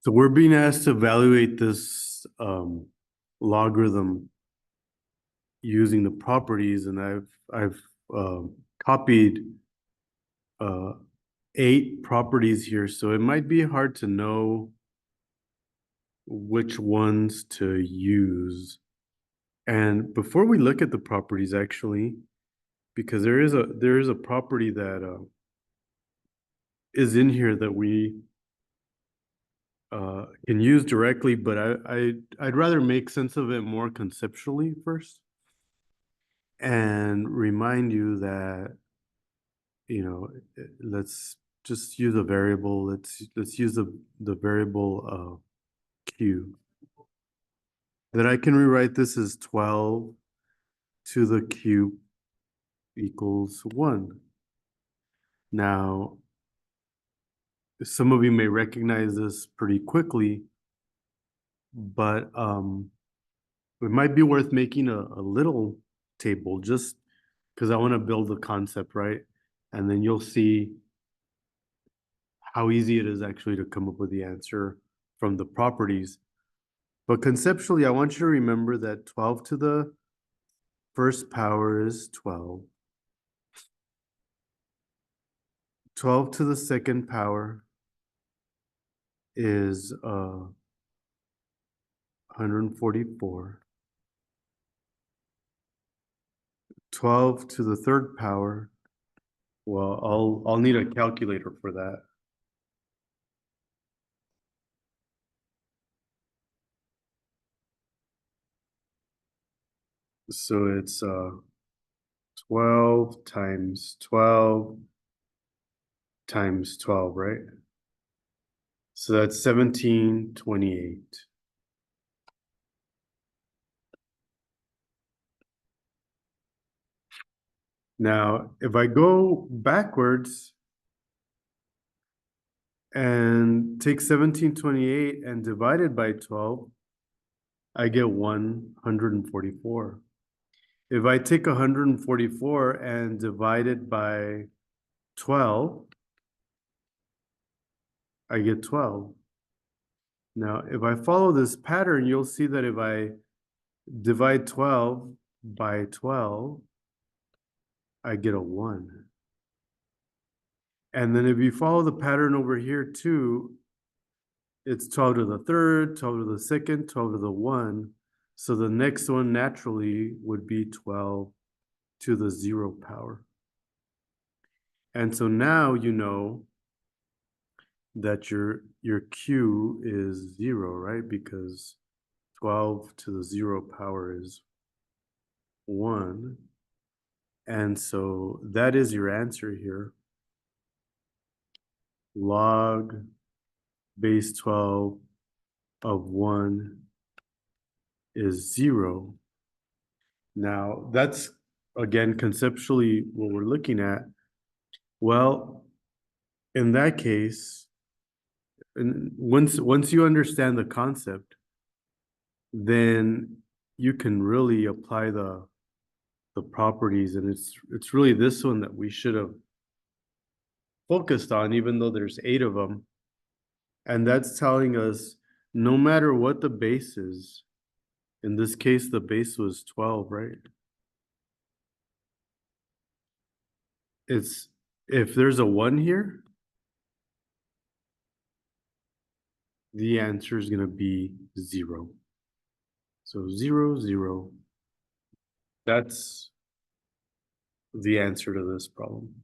So we're being asked to evaluate this logarithm using the properties, and I've copied 8 properties here, so it might be hard to know which ones to use. And before we look at the properties, actually, because there is a property that is in here that we can use directly, but I'd rather make sense of it more conceptually first, and remind you that, let's just use a variable. Let's use the variable q. That I can rewrite this as 12 to the cube equals 1. Now, some of you may recognize this pretty quickly, but it might be worth making a little table just because I want to build the concept, right? And then you'll see how easy it is actually to come up with the answer from the properties. But conceptually, I want you to remember that 12 to the first power is 12. 12 to the second power is 144. 12 to the third power, well, I'll need a calculator for that. So it's 12 times 12 times 12, right? So that's 1728. Now, if I go backwards and take 1728 and divide it by 12, I get 144. If I take 144 and divide it by 12, I get 12. Now, if I follow this pattern, you'll see that if I divide 12 by 12, I get a 1. And then if you follow the pattern over here too, it's 12 to the third, 12 to the second, 12 to the 1. So the next one naturally would be 12 to the 0 power. And so now you know that your Q is 0, right? Because 12 to the 0 power is 1. And so that is your answer here. Log base 12 of 1 is 0. Now, that's, again, conceptually what we're looking at. Well, in that case, and once you understand the concept, then you can really apply the properties, and it's really this one that we should have focused on, even though there's 8 of them. And that's telling us no matter what the base is, in this case, the base was 12, right? It's, if there's a 1 here, the answer is going to be 0. So 0, 0. That's the answer to this problem.